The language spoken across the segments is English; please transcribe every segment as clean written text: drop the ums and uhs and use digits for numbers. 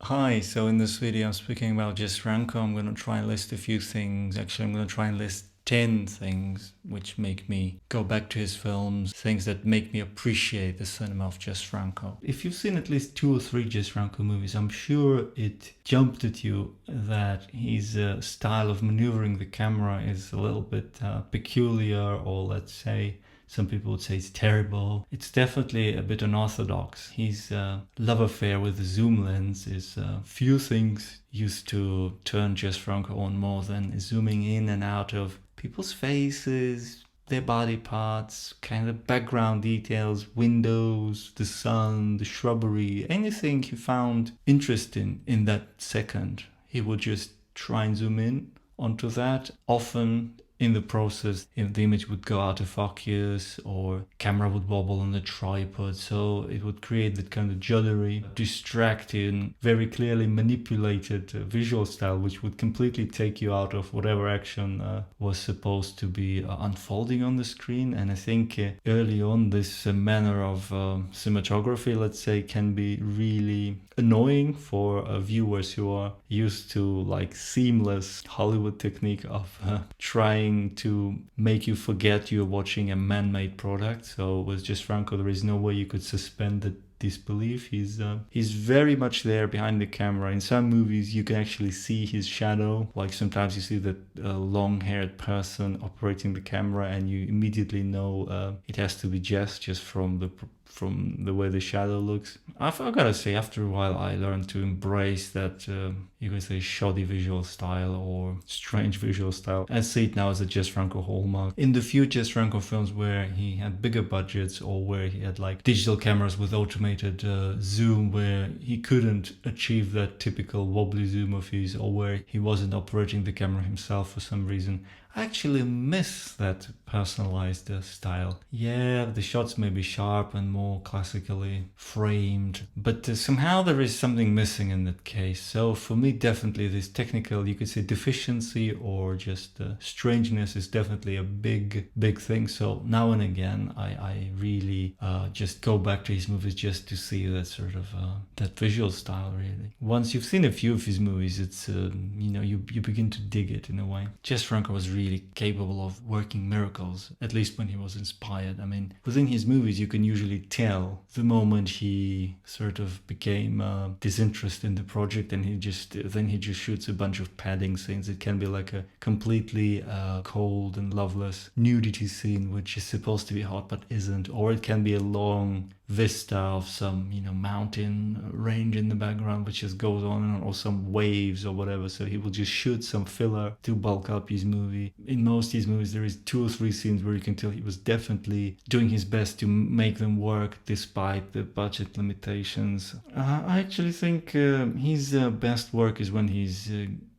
Hi, so in this video I'm speaking about Jess Franco. I'm going to try and list a few things. Actually, I'm going to try and list 10 things which make me go back to his films, things that make me appreciate the cinema of Jess Franco. If you've seen at least 2 or 3 Jess Franco movies, I'm sure it jumped at you that his style of maneuvering the camera is a little bit peculiar, or let's say some people would say it's terrible. It's definitely a bit unorthodox. His love affair with the zoom lens is few things used to turn Jess Franco on more than zooming in and out of people's faces, their body parts, kind of background details, windows, the sun, the shrubbery, anything he found interesting in that second. He would just try and zoom in onto that. Often in the process, the image would go out of focus or camera would wobble on the tripod, so it would create that kind of juddery, distracting, very clearly manipulated visual style, which would completely take you out of whatever action was supposed to be unfolding on the screen. And I think early on, this manner of cinematography, let's say, can be really annoying for viewers who are used to like seamless Hollywood technique of trying to make you forget you're watching a man-made product. So with Jess Franco, there is no way you could suspend the disbelief. He's very much there behind the camera. In some movies, you can actually see his shadow. Like sometimes you see that long-haired person operating the camera, and you immediately know it has to be Jess just from the way the shadow looks. I've gotta say, after a while, I learned to embrace that you could say shoddy visual style or strange visual style. I see it now as a Jess Franco hallmark. In the few Jess Franco films where he had bigger budgets or where he had like digital cameras with automated zoom, where he couldn't achieve that typical wobbly zoom of his, or where he wasn't operating the camera himself for some reason, I actually miss that personalized style. Yeah, the shots may be sharp and more classically framed, but somehow there is something missing in that case. So for me, definitely this technical, you could say deficiency or just strangeness is definitely a big thing. So now and again, I really just go back to his movies just to see that sort of that visual style. Really, once you've seen a few of his movies, it's you begin to dig it in a way. Jess Franco was really capable of working miracles, at least when he was inspired. I mean, within his movies, you can usually tell the moment he sort of became disinterested in the project, and he just shoots a bunch of padding scenes. It can be like a completely cold and loveless nudity scene, which is supposed to be hot but isn't, or it can be a long vista of some mountain range in the background which just goes on and on, or some waves or whatever. So he will just shoot some filler to bulk up his movie. In most of his movies there is 2 or 3 scenes where you can tell he was definitely doing his best to make them work despite the budget limitations. I actually think his best work is when he's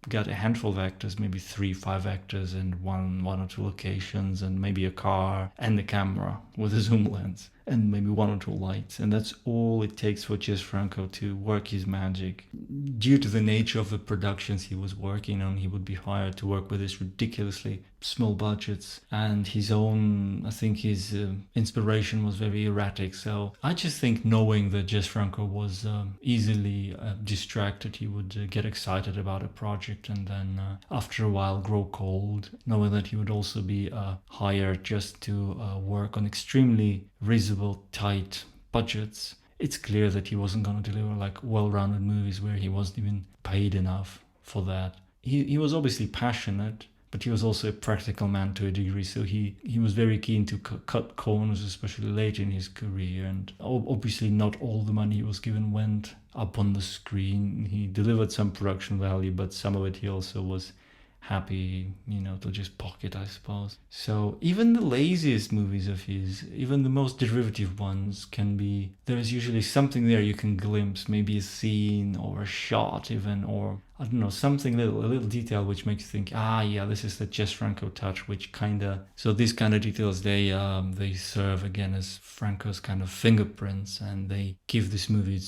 got a handful of actors, maybe 3-5 actors, and one or 2 locations, and maybe a car and a camera with a zoom lens, and maybe 1 or 2 lights, and that's all it takes for Jess Franco to work his magic. Due to the nature of the productions he was working on, he would be hired to work with these ridiculously small budgets, and his own, I think his inspiration was very erratic. So I just think knowing that Jess Franco was easily distracted, he would get excited about a project and then after a while grow cold, knowing that he would also be hired just to work on extremely reasonable, tight budgets. It's clear that he wasn't going to deliver like well-rounded movies where he wasn't even paid enough for that. He was obviously passionate, but he was also a practical man to a degree, so he was very keen to cut corners, especially late in his career. And obviously not all the money he was given went up on the screen. He delivered some production value, but some of it he also was happy, to just pocket, I suppose. So even the laziest movies of his, even the most derivative ones, there's usually something there you can glimpse, maybe a scene or a shot even, or I don't know, something a little detail which makes you think, yeah, this is the Jess Franco touch, so these kind of details, they serve again as Franco's kind of fingerprints, and they give this movie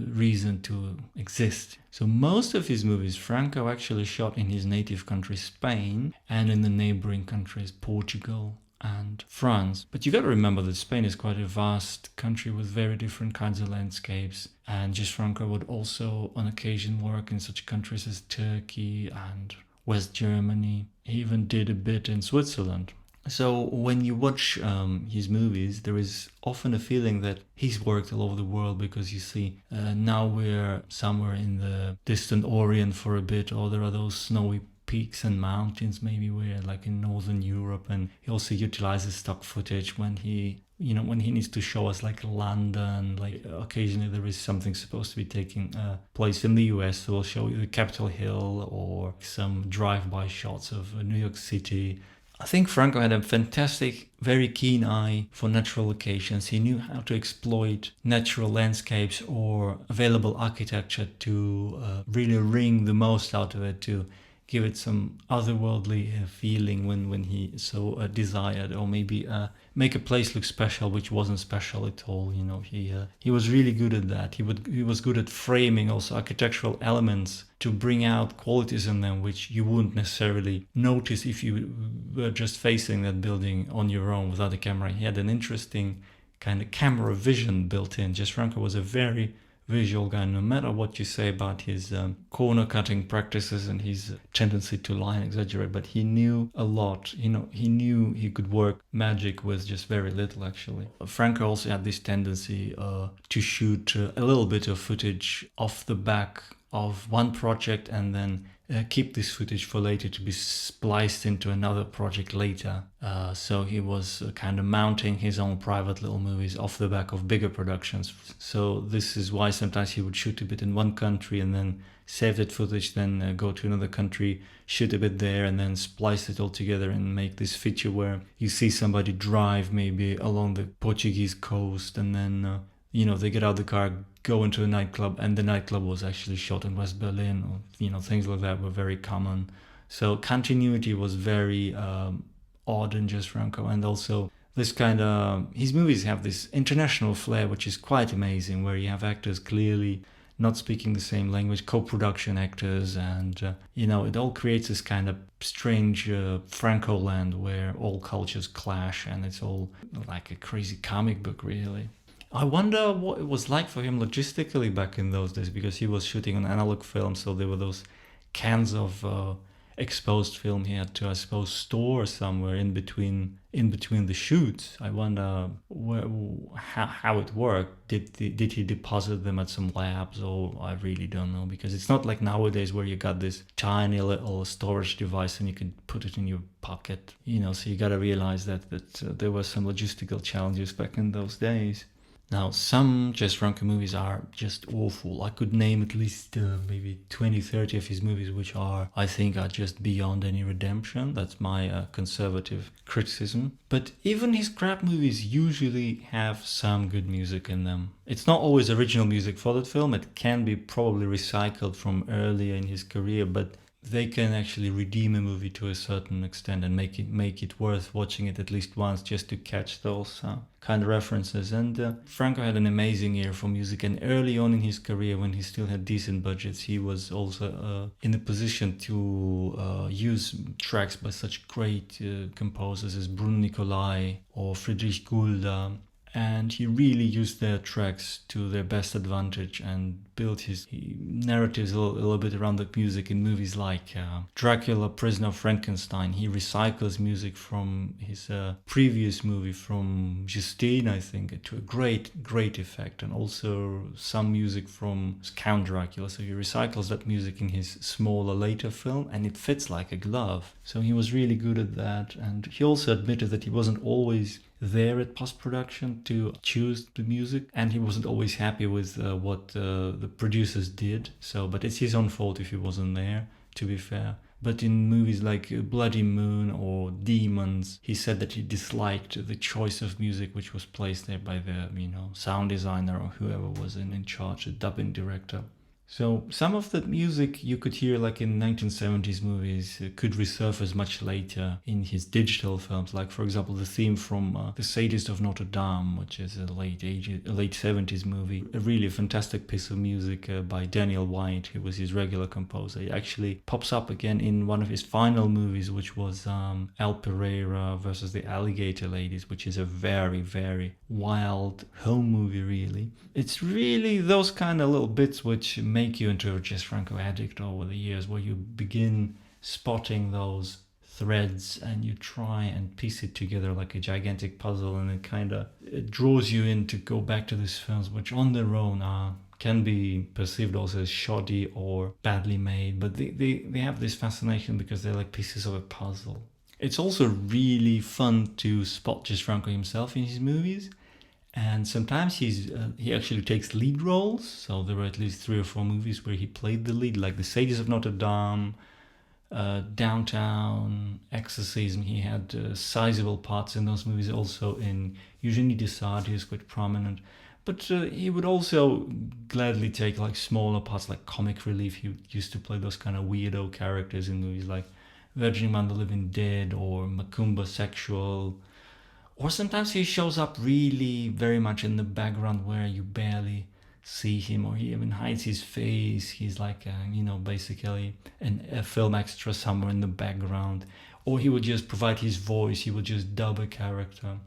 reason to exist. So most of his movies, Franco actually shot in his native country, Spain, and in the neighboring countries, Portugal and France. But you got to remember that Spain is quite a vast country with very different kinds of landscapes. And Jess Franco would also on occasion work in such countries as Turkey and West Germany. He even did a bit in Switzerland. So when you watch his movies, there is often a feeling that he's worked all over the world, because you see now we're somewhere in the distant Orient for a bit, or there are those snowy peaks and mountains maybe we're like in Northern Europe, and he also utilizes stock footage when he needs to show us like London. Like occasionally there is something supposed to be taking place in the US, so we'll show you the Capitol Hill or some drive-by shots of New York City. I think Franco had a fantastic, very keen eye for natural locations. He knew how to exploit natural landscapes or available architecture to really wring the most out of it, to give it some otherworldly feeling when he so desired, or maybe make a place look special which wasn't special at all. He was really good at that. He was good at framing also architectural elements to bring out qualities in them which you wouldn't necessarily notice if you were just facing that building on your own without a camera. He had an interesting kind of camera vision built in. Jess Franco was a very visual guy, no matter what you say about his corner cutting practices and his tendency to lie and exaggerate, but he knew a lot. He knew he could work magic with just very little, actually. Franco also had this tendency to shoot a little bit of footage off the back of one project and then keep this footage for later to be spliced into another project later. So he was kind of mounting his own private little movies off the back of bigger productions. So this is why sometimes he would shoot a bit in one country and then save that footage, then go to another country, shoot a bit there, and then splice it all together and make this feature where you see somebody drive maybe along the Portuguese coast, and then they get out of the car, go into a nightclub, and the nightclub was actually shot in West Berlin, or things like that were very common. So continuity was very odd in Jess Franco, and also this kind of his movies have this international flair which is quite amazing, where you have actors clearly not speaking the same language, co-production actors, and it all creates this kind of strange Franco land where all cultures clash, and it's all like a crazy comic book, really. I wonder what it was like for him logistically back in those days, because he was shooting on analog film, so there were those cans of exposed film he had to, I suppose, store somewhere in between the shoots. I wonder how it worked. Did he deposit them at some labs, or I really don't know, because it's not like nowadays where you got this tiny little storage device and you can put it in your pocket. So you got to realize that there were some logistical challenges back in those days. Now, some Jess Franco movies are just awful. I could name at least maybe 20, 30 of his movies which I think are just beyond any redemption. That's my conservative criticism. But even his crap movies usually have some good music in them. It's not always original music for that film. It can be probably recycled from earlier in his career, but they can actually redeem a movie to a certain extent and make it worth watching it at least once, just to catch those kind of references. And Franco had an amazing ear for music, and early on in his career, when he still had decent budgets, he was also in a position to use tracks by such great composers as Bruno Nicolai or Friedrich Gulda. And he really used their tracks to their best advantage and built his narratives a little bit around the music in movies like Dracula, Prisoner of Frankenstein. He recycles music from his previous movie, from Justine, I think, to a great effect. And also some music from Count Dracula. So he recycles that music in his smaller, later film, and it fits like a glove. So he was really good at that. And he also admitted that he wasn't always there at post-production to choose the music, and he wasn't always happy with what the producers did. But it's his own fault if he wasn't there, to be fair. But in movies like Bloody Moon or Demons, he said that he disliked the choice of music which was placed there by the sound designer or whoever was in charge, the dubbing director. So some of the music you could hear like in 1970s movies could resurface much later in his digital films. Like for example, the theme from The Sadist of Notre Dame, which is a late 70s movie. A really fantastic piece of music by Daniel White, who was his regular composer. It actually pops up again in one of his final movies, which was Al Pereira versus the Alligator Ladies, which is a very, very wild home movie, really. It's really those kind of little bits which make you into a Jess Franco addict over the years, where you begin spotting those threads and you try and piece it together like a gigantic puzzle, and it draws you in to go back to these films, which on their own can be perceived also as shoddy or badly made, but they have this fascination because they're like pieces of a puzzle. It's also really fun to spot Jess Franco himself in his movies. And sometimes he actually takes lead roles. So there were at least 3 or 4 movies where he played the lead, like The Sadist of Notre Dame, Downtown, Exorcism. He had sizable parts in those movies. Also in Eugenie Desade, he was quite prominent. But he would also gladly take like smaller parts, like comic relief. He used to play those kind of weirdo characters in movies like Virgin Among the Living Dead or Macumba Sexual. Or sometimes he shows up really very much in the background where you barely see him, or he even hides his face. He's like, basically a film extra somewhere in the background. Or he would just provide his voice, he would just dub a character.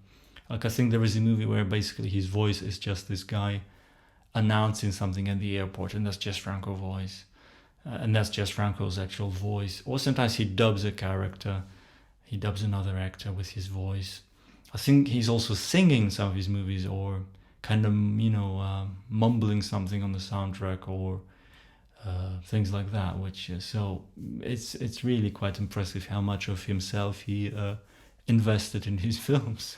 Like I think there is a movie where basically his voice is just this guy announcing something at the airport, and that's Jess Franco's voice. And that's Jess Franco's actual voice. Or sometimes he dubs a character, he dubs another actor with his voice. I think he's also singing some of his movies, or kind of, mumbling something on the soundtrack, or things like that. So it's really quite impressive how much of himself he invested in his films.